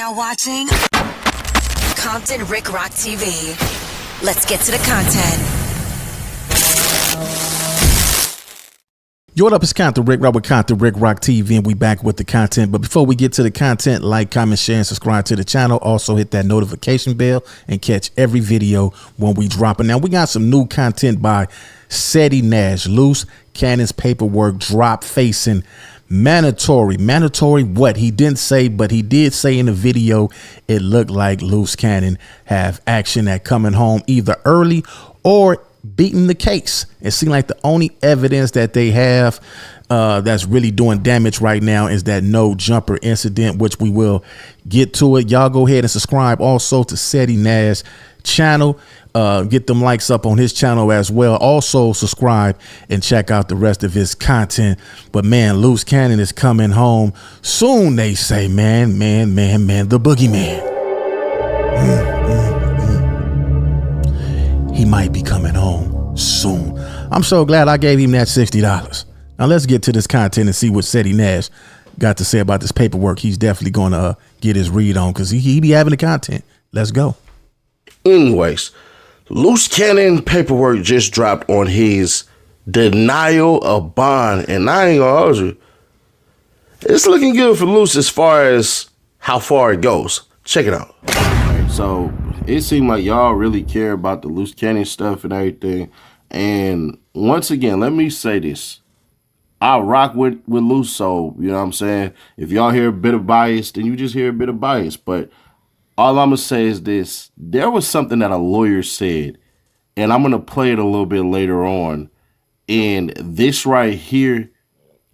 now watching Compton Rick Rock TV. Let's get to the content. Yo, what up? It's Compton Rick Rock with Compton Rick Rock TV, and we back with the content. But before we get to the content, like, comment, share, and subscribe to the channel. Also hit that notification bell and catch every video when we drop it. Now, we got some new content by Seti Nash. LUCE Cannon's paperwork drop facing mandatory what he didn't say, but he did say in the video it looked like LUCE Cannon have action at coming home either early or beating the case. It seemed like the only evidence that they have that's really doing damage right now is that no jumper incident, which we will get to it. Y'all go ahead and subscribe also to Seti Nash channel. Get them likes up on his channel as well. Also subscribe and check out the rest of his content. But man, LUCE Cannon is coming home soon, they say. Man, the boogeyman. He might be coming home soon. I'm so glad I gave him that $60. Now let's get to this content and see what Seti Nash got to say about this paperwork. He's definitely going to get his read on because he be having the content. Let's go. Anyways, LUCE Cannon paperwork just dropped on his denial of bond, and I ain't gonna hold you, it's looking good for LUCE as far as how far it goes. Check it out. So it seemed like y'all really care about the LUCE Cannon stuff and everything. And once again, let me say this. I rock with LUCE, so you know what I'm saying? If y'all hear a bit of bias, then you just hear a bit of bias. But all I'm going to say is this. There was something that a lawyer said, and I'm going to play it a little bit later on. And this right here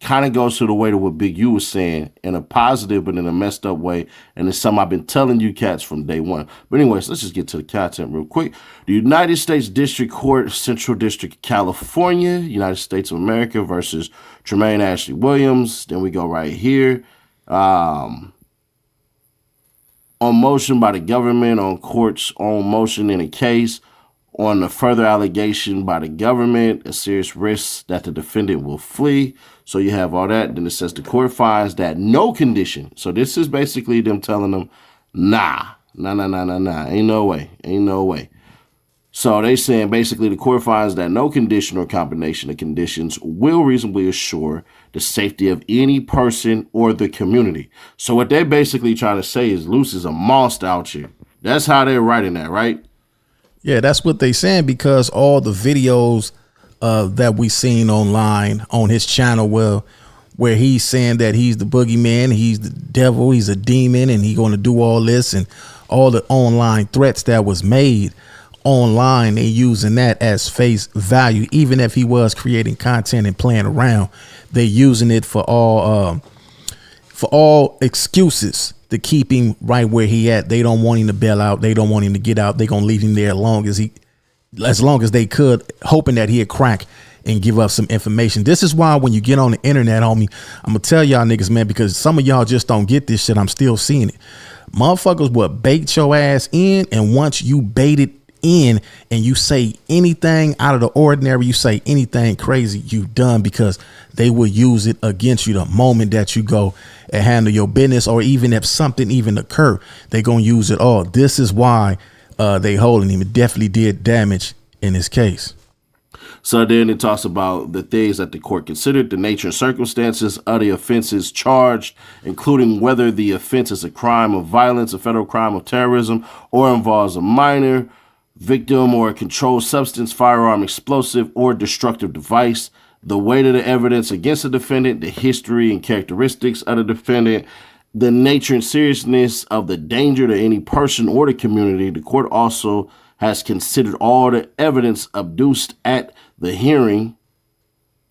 kind of goes to the way to what Big U was saying in a positive but in a messed up way. And it's something I've been telling you cats from day one. But anyways, let's just get to the content real quick. The United States District Court, Central District of California, United States of America versus Tremaine Ashley Williams. Then we go right here. On motion by the government, on court's own motion in a case, on the further allegation by the government, a serious risk that the defendant will flee. So you have all that. Then it says the court finds that no condition. So this is basically them telling them, nah, ain't no way. So they saying basically the court finds that no condition or combination of conditions will reasonably assure the safety of any person or the community. So what they basically trying to say is LUCE is a monster out here. That's how they're writing that, right? Yeah, that's what they saying, because all the videos that we seen online on his channel, where he's saying that he's the boogeyman, he's the devil, he's a demon, and he's going to do all this, and all the online threats that was made online, they using that as face value. Even if he was creating content and playing around, they using it for all excuses to keep him right where he at. They don't want him to bail out. They don't want him to get out. They're gonna leave him there as long as they could, hoping that he'd crack and give up some information. This is why when you get on the internet, homie, I'm gonna tell y'all niggas, man, because some of y'all just don't get this shit. I'm still seeing it. Motherfuckers will bait your ass in, and once you bait it in and you say anything out of the ordinary, you say anything crazy, you done, because they will use it against you the moment that you go and handle your business, or even if something even occur, they gonna use it all. This is why they holding him. It definitely did damage in this case. So then it talks about the things that the court considered, the nature and circumstances of the offenses charged, including whether the offense is a crime of violence, a federal crime of terrorism, or involves a minor, victim, or a controlled substance, firearm, explosive, or destructive device, the weight of the evidence against the defendant, the history and characteristics of the defendant, the nature and seriousness of the danger to any person or the community. The court also has considered all the evidence adduced at the hearing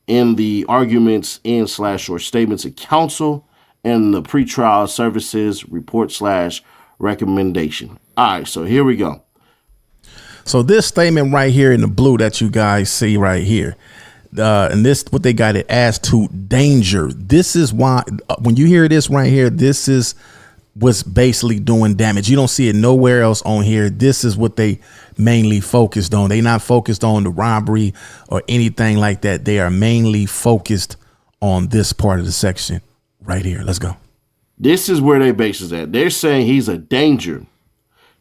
in the arguments and/or statements of counsel and the pretrial services report / recommendation. All right, so here we go. So this statement right here in the blue that you guys see right here, and this what they got it as to danger. This is why when you hear this right here, this is what's basically doing damage. You don't see it nowhere else on here. This is what they mainly focused on. They not focused on the robbery or anything like that. They are mainly focused on this part of the section right here. Let's go. This is where they base is at. They're saying he's a danger.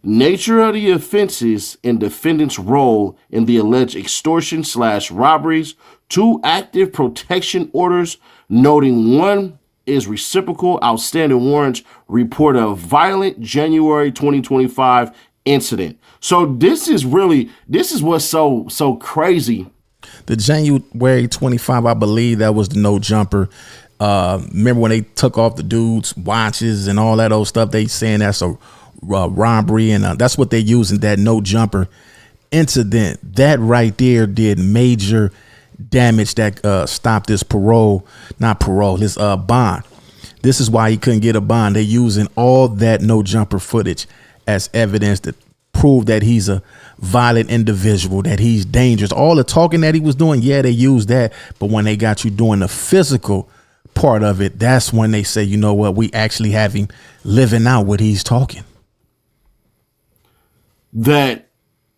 Nature of the offenses and defendant's role in the alleged extortion/robberies, 2 active protection orders, noting 1 is reciprocal outstanding warrants, report a violent January 2025 incident. So this is what's so crazy. The January 25, I believe that was the no jumper. Remember when they took off the dude's watches and all that old stuff? They saying that's a robbery, and that's what they're using, that no jumper incident. That right there did major damage that stopped his bond. This is why he couldn't get a bond. They're using all that no jumper footage as evidence to prove that he's a violent individual, that he's dangerous. All the talking that he was doing, yeah, they used that, but when they got you doing the physical part of it, that's when they say, you know what, we actually have him living out what he's talking. That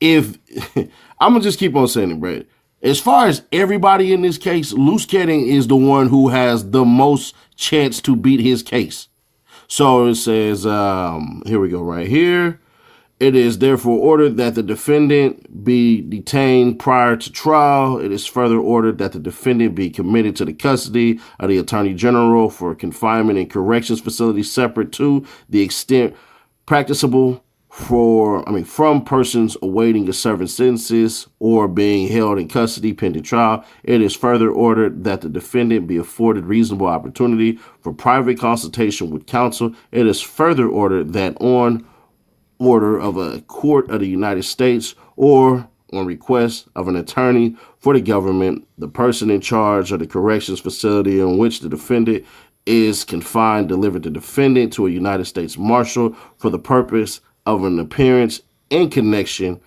if I'm gonna just keep on saying it, Brad. As far as everybody in this case, Luce Cannon is the one who has the most chance to beat his case. So it says, here we go, right here. It is therefore ordered that the defendant be detained prior to trial. It is further ordered that the defendant be committed to the custody of the Attorney General for confinement in corrections facilities separate to the extent practicable from persons awaiting a serving sentences or being held in custody pending trial. It is further ordered that the defendant be afforded reasonable opportunity for private consultation with counsel. It is further ordered that on order of a court of the United States or on request of an attorney for the government, the person in charge of the corrections facility in which the defendant is confined deliver the defendant to a United States Marshal for the purpose of an appearance in connection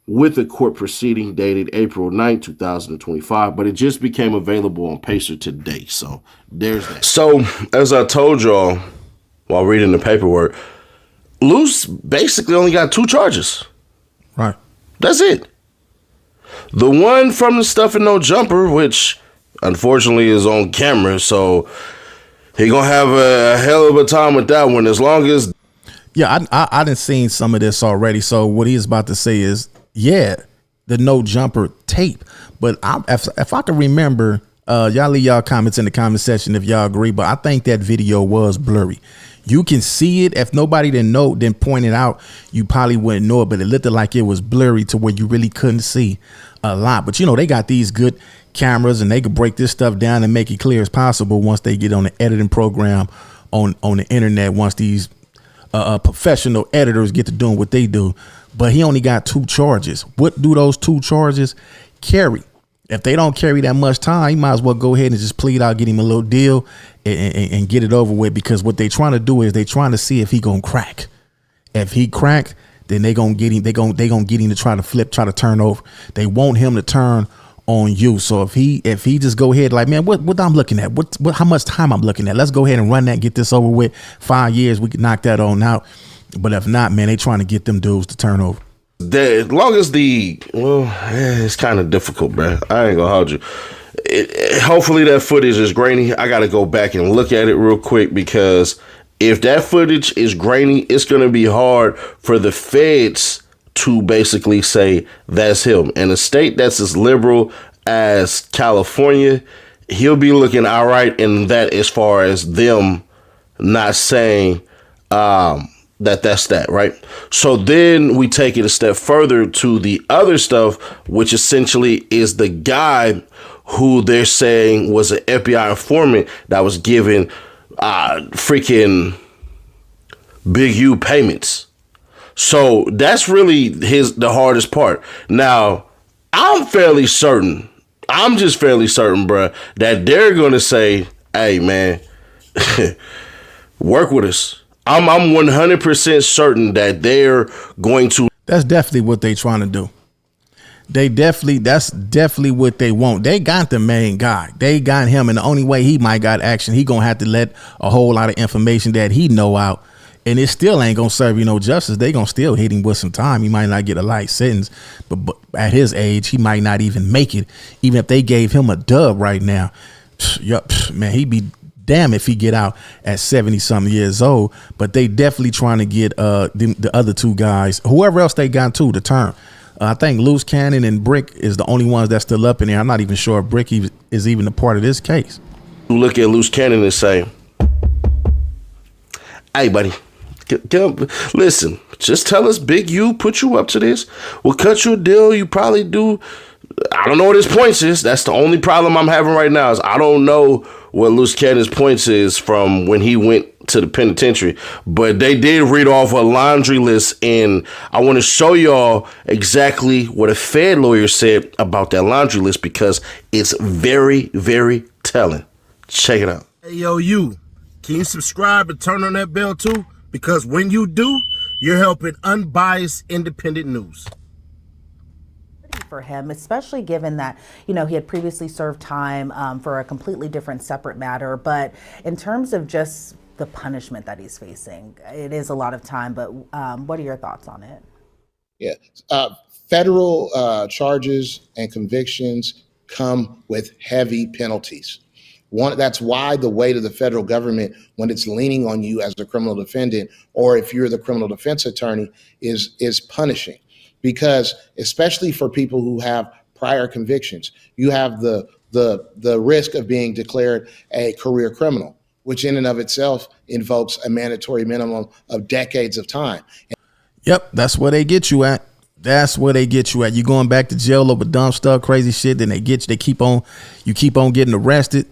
with a court proceeding dated April 9, 2025, but it just became available on Pacer today. So there's that. So as I told y'all while reading the paperwork, Luce basically only got 2 charges. Right. That's it. The one from the stuff in no jumper, which unfortunately is on camera, so he gonna have a hell of a time with that one as long as. Yeah, I done seen some of this already. So what he's about to say is, yeah, the no jumper tape. But if I can remember, y'all leave y'all comments in the comment section if y'all agree. But I think that video was blurry. You can see it. If nobody didn't point it out, you probably wouldn't know it. But it looked like it was blurry to where you really couldn't see a lot. But, you know, they got these good cameras and they could break this stuff down and make it clear as possible once they get on the editing program on the internet, once these professional editors get to doing what they do. But he only got 2 charges. What do those 2 charges carry? If they don't carry that much time, you might as well go ahead and just plead out, get him a little deal and get it over with, because what they trying to do is they trying to see if he gonna crack. If he crack, then they gonna get him. They gonna get him to try to turn over. They want him to turn on you. So if he just go ahead like, man, what I'm looking at, what how much time I'm looking at, let's go ahead and run that, get this over with. 5 years, we can knock that on out. But if not, man, they trying to get them dudes to turn over. As long as it's kind of difficult, bro. I ain't gonna hold you. Hopefully that footage is grainy. I gotta go back and look at it real quick, because if that footage is grainy, it's gonna be hard for the feds to basically say that's him. In a state that's as liberal as California, he'll be looking all right in that, as far as them not saying that's that, right? So then we take it a step further to the other stuff, which essentially is the guy who they're saying was an FBI informant that was giving freaking Big U payments. So that's really the hardest part. Now, I'm just fairly certain, bruh, that they're going to say, hey, man, work with us. I'm 100% certain that they're going to. That's definitely what they trying to do. That's definitely what they want. They got the main guy. They got him. And the only way he might got action, he going to have to let a whole lot of information that he know out. And it still ain't going to serve you no justice. They going to still hit him with some time. He might not get a light sentence, but at his age, he might not even make it. Even if they gave him a dub right now, man, he'd be damn if he get out at 70 something years old. But they definitely trying to get the other two guys, whoever else they got to the term. I think Loose Cannon and Brick is the only ones that's still up in there. I'm not even sure if Brick is even a part of this case. You look at Loose Cannon and say, hey, buddy, listen, just tell us Big U put you up to this. We'll cut you a deal. You probably do. I don't know what his points is. That's the only problem I'm having right now is I don't know what Loose Cannon's points is from when he went to the penitentiary. But they did read off a laundry list, and I want to show y'all exactly what a Fed lawyer said about that laundry list because it's very, very telling. Check it out. Hey, yo, you. Can you subscribe and turn on that bell, too? Because when you do, you're helping unbiased, independent news. For him, especially given that, you know, he had previously served time for a completely different separate matter. But in terms of just the punishment that he's facing, it is a lot of time. But what are your thoughts on it? Yeah. Federal charges and convictions come with heavy penalties. That's why the weight of the federal government, when it's leaning on you as a criminal defendant, or if you're the criminal defense attorney, is punishing. Because especially for people who have prior convictions, you have the risk of being declared a career criminal, which in and of itself invokes a mandatory minimum of decades of time. Yep, that's where they get you at. That's where they get you at. You going back to jail over dumb stuff, crazy shit. Then they get you. You keep on getting arrested.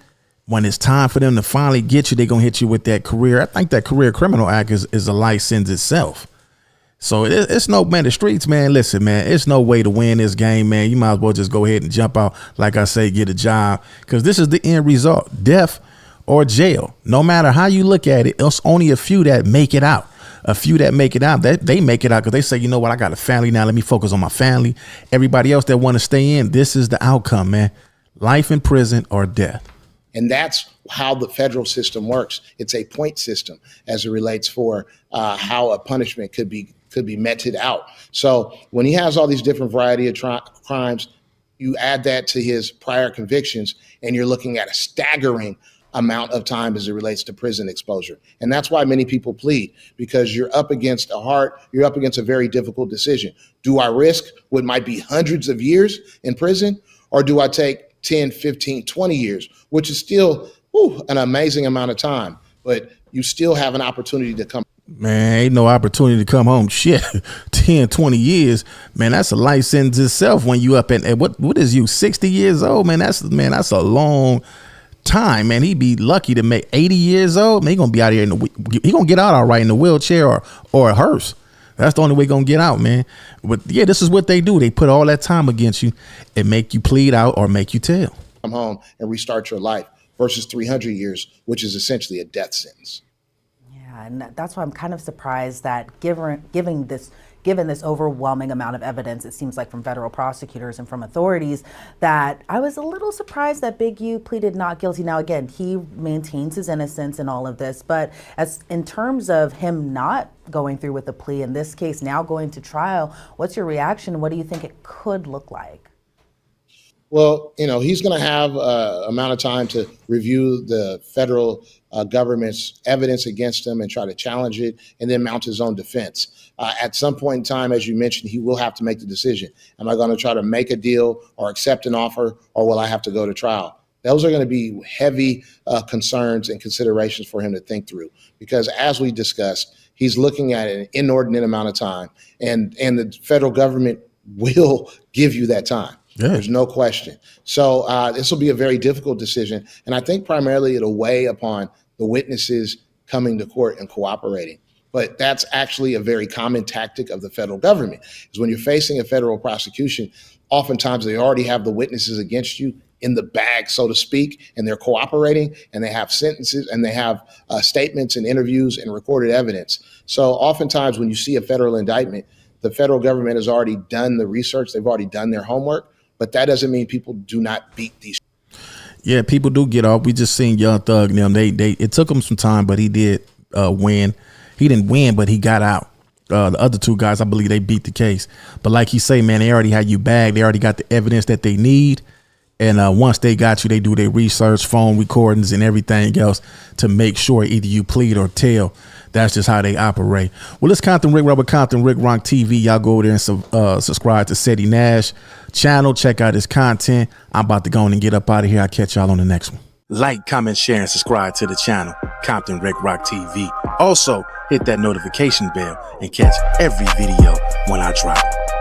When it's time for them to finally get you, they're gonna hit you with that career. I think that career criminal act is a license itself. So it's no, man, the streets, man, listen, man, it's no way to win this game, man. You might as well just go ahead and jump out, like I say, get a job, because this is the end result, death or jail. No matter how you look at it, it's only a few that make it out. A few that make it out, they make it out because they say, you know what, I got a family now, let me focus on my family. Everybody else that want to stay in, this is the outcome, man. Life in prison or death. And that's how the federal system works. It's a point system as it relates for how a punishment could be meted out. So when he has all these different variety of crimes, you add that to his prior convictions, and you're looking at a staggering amount of time as it relates to prison exposure. And that's why many people plead, because you're up against a very difficult decision. Do I risk what might be hundreds of years in prison, or do I take 10, 15, 20 years, which is still an amazing amount of time, but you still have an opportunity to come. Man, ain't no opportunity to come home. Shit, 10, 20 years, man, that's a life sentence itself when you up at what is you, 60 years old? Man, that's a long time, man. He'd be lucky to make 80 years old. Man, he gonna be out here he gonna get out all right in the wheelchair or a hearse. That's the only way gonna get out, man. But yeah, this is what they do. They put all that time against you and make you plead out or make you tell. Come home and restart your life versus 300 years, which is essentially a death sentence. Yeah, and that's why I'm kind of surprised that given this overwhelming amount of evidence, it seems like from federal prosecutors and from authorities, that I was a little surprised that Big U pleaded not guilty. Now, again, he maintains his innocence in all of this, but as in terms of him not going through with the plea in this case, now going to trial, what's your reaction? What do you think it could look like? Well, he's going to have amount of time to review the federal government's evidence against him and try to challenge it and then mount his own defense. At some point in time, as you mentioned, he will have to make the decision. Am I going to try to make a deal or accept an offer, or will I have to go to trial? Those are going to be heavy concerns and considerations for him to think through, because as we discussed, he's looking at an inordinate amount of time, and the federal government will give you that time. Yeah. There's no question. So this will be a very difficult decision. And I think primarily it'll weigh upon the witnesses coming to court and cooperating. But that's actually a very common tactic of the federal government, is when you're facing a federal prosecution, oftentimes they already have the witnesses against you in the bag, so to speak, and they're cooperating, and they have sentences, and they have statements and interviews and recorded evidence. So oftentimes when you see a federal indictment, the federal government has already done the research, they've already done their homework. But that doesn't mean people do not beat these. Yeah, people do get off. We just seen Young Thug and them. It took him some time, but he did win. He didn't win, but he got out. The other two guys, I believe they beat the case. But like you say, man, they already had you bagged. They already got the evidence that they need. And once they got you, they do their research, phone recordings, and everything else to make sure either you plead or tell. That's just how they operate. Well, it's Compton Rick Rock with Compton Rick Rock TV. Y'all go over there and subscribe to Seti Nash channel. Check out his content. I'm about to go on and get up out of here. I'll catch y'all on the next one. Like, comment, share, and subscribe to the channel, Compton Rick Rock TV. Also, hit that notification bell and catch every video when I drop it.